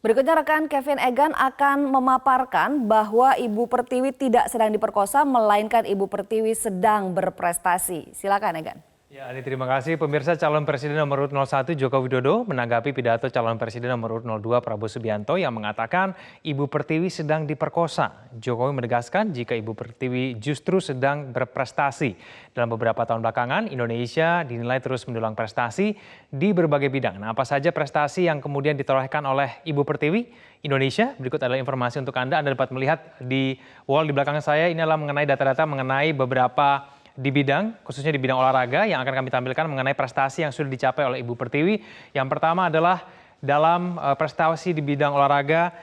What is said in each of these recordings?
Berikutnya rekan Kevin Egan akan memaparkan bahwa Ibu Pertiwi tidak sedang diperkosa, melainkan Ibu Pertiwi sedang berprestasi. Silakan Egan. Ya, Ani, terima kasih. Pemirsa, calon presiden nomor urut 01 Joko Widodo menanggapi pidato calon presiden nomor urut 02 Prabowo Subianto yang mengatakan Ibu Pertiwi sedang diperkosa. Jokowi menegaskan jika Ibu Pertiwi justru sedang berprestasi. Dalam beberapa tahun belakangan, Indonesia dinilai terus mendulang prestasi di berbagai bidang. Nah, apa saja prestasi yang kemudian ditorehkan oleh Ibu Pertiwi? Indonesia, berikut adalah informasi untuk Anda. Anda dapat melihat di wall di belakang saya, ini adalah mengenai data-data mengenai beberapa di bidang, khususnya di bidang olahraga yang akan kami tampilkan mengenai prestasi yang sudah dicapai oleh Ibu Pertiwi. Yang pertama adalah dalam prestasi di bidang olahraga,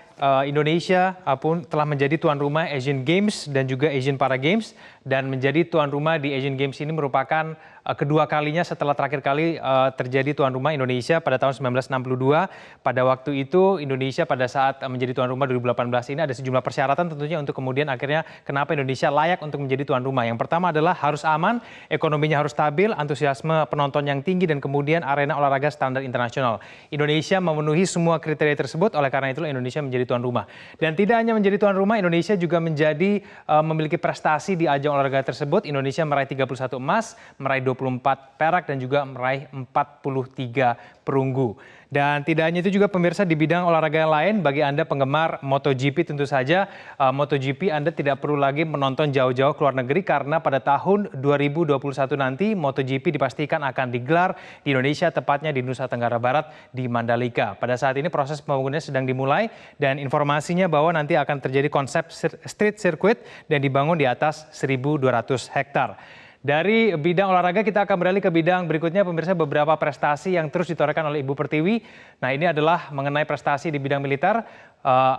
Indonesia pun telah menjadi tuan rumah Asian Games dan juga Asian Para Games, dan menjadi tuan rumah di Asian Games ini merupakan kedua kalinya setelah terakhir kali terjadi tuan rumah Indonesia pada tahun 1962. Pada waktu itu Indonesia pada saat menjadi tuan rumah 2018 ini ada sejumlah persyaratan tentunya untuk kemudian akhirnya kenapa Indonesia layak untuk menjadi tuan rumah. Yang pertama adalah harus aman, ekonominya harus stabil, antusiasme penonton yang tinggi, dan kemudian arena olahraga standar internasional. Indonesia memenuhi semua kriteria tersebut, oleh karena itulah Indonesia menjadi tuan rumah. Dan tidak hanya menjadi tuan rumah, Indonesia juga menjadi memiliki prestasi di ajang olahraga tersebut. Indonesia meraih 31 emas, meraih 24 perak, dan juga meraih 43 perunggu. Dan tidak hanya itu juga pemirsa, di bidang olahraga yang lain, bagi Anda penggemar MotoGP tentu saja, MotoGP Anda tidak perlu lagi menonton jauh-jauh ke luar negeri karena pada tahun 2021 nanti MotoGP dipastikan akan digelar di Indonesia, tepatnya di Nusa Tenggara Barat di Mandalika. Pada saat ini proses pembangunannya sedang dimulai dan informasinya bahwa nanti akan terjadi konsep street circuit dan dibangun di atas 1.200 hektar. Dari bidang olahraga kita akan beralih ke bidang berikutnya pemirsa, beberapa prestasi yang terus ditorehkan oleh Ibu Pertiwi. Nah, ini adalah mengenai prestasi di bidang militer.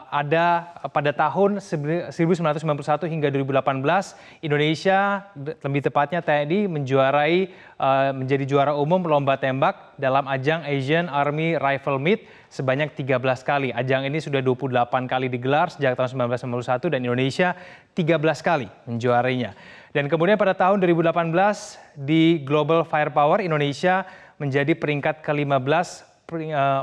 Ada pada tahun 1991 hingga 2018 Indonesia, lebih tepatnya TNI, menjadi juara umum lomba tembak dalam ajang Asian Army Rifle Meet sebanyak 13 kali. Ajang ini sudah 28 kali digelar sejak tahun 1991 dan Indonesia 13 kali menjuarainya. Dan kemudian pada tahun 2018 di Global Firepower Indonesia menjadi peringkat ke-15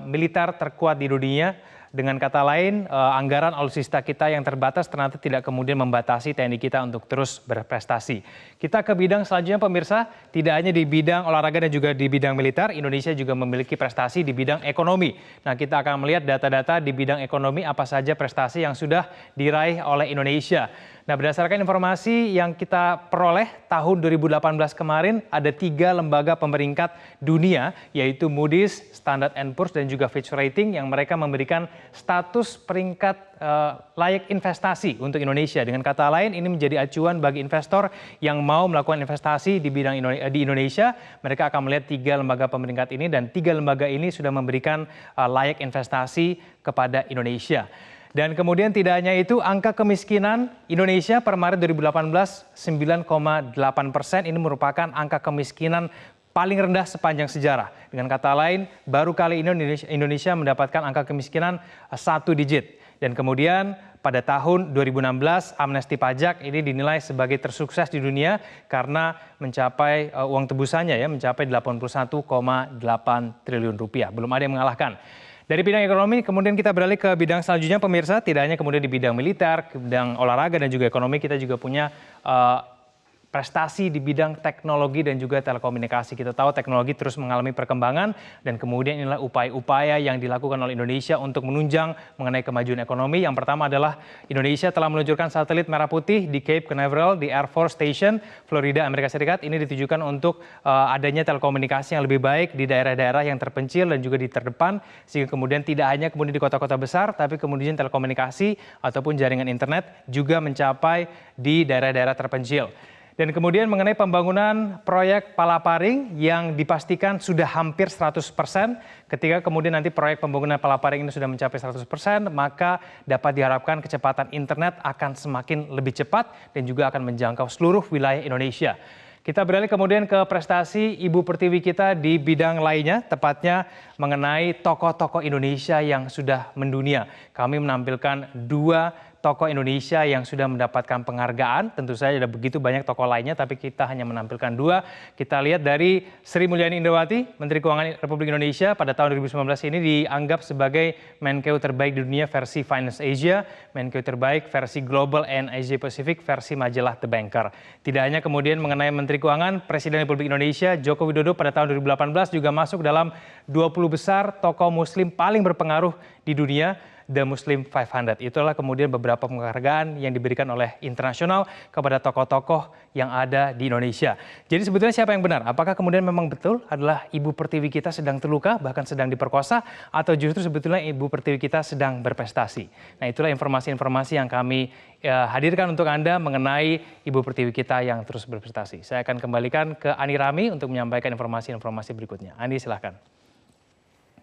militer terkuat di dunia. Dengan kata lain, anggaran alutsista kita yang terbatas ternyata tidak kemudian membatasi TNI kita untuk terus berprestasi. Kita ke bidang selanjutnya pemirsa, tidak hanya di bidang olahraga dan juga di bidang militer, Indonesia juga memiliki prestasi di bidang ekonomi. Nah, kita akan melihat data-data di bidang ekonomi apa saja prestasi yang sudah diraih oleh Indonesia. Nah, berdasarkan informasi yang kita peroleh tahun 2018 kemarin, ada 3 lembaga pemeringkat dunia, yaitu Moody's, Standard & Poor's, dan juga Fitch Rating, yang mereka memberikan status peringkat layak investasi untuk Indonesia. Dengan kata lain, ini menjadi acuan bagi investor yang mau melakukan investasi di bidang di Indonesia. Mereka akan melihat 3 lembaga pemeringkat ini, dan 3 lembaga ini sudah memberikan layak investasi kepada Indonesia. Dan kemudian tidak hanya itu, angka kemiskinan Indonesia per Maret 2018 9,8%. Ini merupakan angka kemiskinan paling rendah sepanjang sejarah. Dengan kata lain, baru kali ini Indonesia mendapatkan angka kemiskinan 1 digit. Dan kemudian pada tahun 2016 amnesti pajak ini dinilai sebagai tersukses di dunia karena mencapai uang tebusannya mencapai 81,8 triliun rupiah. Belum ada yang mengalahkan. Dari bidang ekonomi, kemudian kita beralih ke bidang selanjutnya pemirsa, tidak hanya kemudian di bidang militer, ke bidang olahraga dan juga ekonomi, kita juga punya prestasi di bidang teknologi dan juga telekomunikasi. Kita tahu teknologi terus mengalami perkembangan dan kemudian inilah upaya-upaya yang dilakukan oleh Indonesia untuk menunjang mengenai kemajuan ekonomi. Yang pertama adalah Indonesia telah meluncurkan satelit merah putih di Cape Canaveral di Air Force Station, Florida, Amerika Serikat. Ini ditujukan untuk adanya telekomunikasi yang lebih baik di daerah-daerah yang terpencil dan juga di terdepan, sehingga kemudian tidak hanya kemudian di kota-kota besar, tapi kemudian telekomunikasi ataupun jaringan internet juga mencapai di daerah-daerah terpencil. Dan kemudian mengenai pembangunan proyek Palaparing yang dipastikan sudah hampir 100%, ketika kemudian nanti proyek pembangunan Palaparing ini sudah mencapai 100%, maka dapat diharapkan kecepatan internet akan semakin lebih cepat dan juga akan menjangkau seluruh wilayah Indonesia. Kita beralih kemudian ke prestasi Ibu Pertiwi kita di bidang lainnya, tepatnya mengenai tokoh-tokoh Indonesia yang sudah mendunia. Kami menampilkan 2 tokoh Indonesia yang sudah mendapatkan penghargaan. Tentu saja ada begitu banyak tokoh lainnya, tapi kita hanya menampilkan 2. Kita lihat dari Sri Mulyani Indrawati, Menteri Keuangan Republik Indonesia pada tahun 2019 ini dianggap sebagai Menkeu terbaik di dunia versi Finance Asia, Menkeu terbaik versi Global and Asia Pacific versi majalah The Banker. Tidak hanya kemudian mengenai Menteri Keuangan, Presiden Republik Indonesia Joko Widodo pada tahun 2018 juga masuk dalam 20 besar tokoh muslim paling berpengaruh di dunia, The Muslim 500. Itulah kemudian beberapa penghargaan yang diberikan oleh internasional kepada tokoh-tokoh yang ada di Indonesia. Jadi sebetulnya siapa yang benar? Apakah kemudian memang betul adalah Ibu Pertiwi kita sedang terluka, bahkan sedang diperkosa, atau justru sebetulnya Ibu Pertiwi kita sedang berprestasi? Nah, itulah informasi-informasi yang kami hadirkan untuk Anda mengenai Ibu Pertiwi kita yang terus berprestasi. Saya akan kembalikan ke Ani Rami untuk menyampaikan informasi-informasi berikutnya. Ani, silahkan.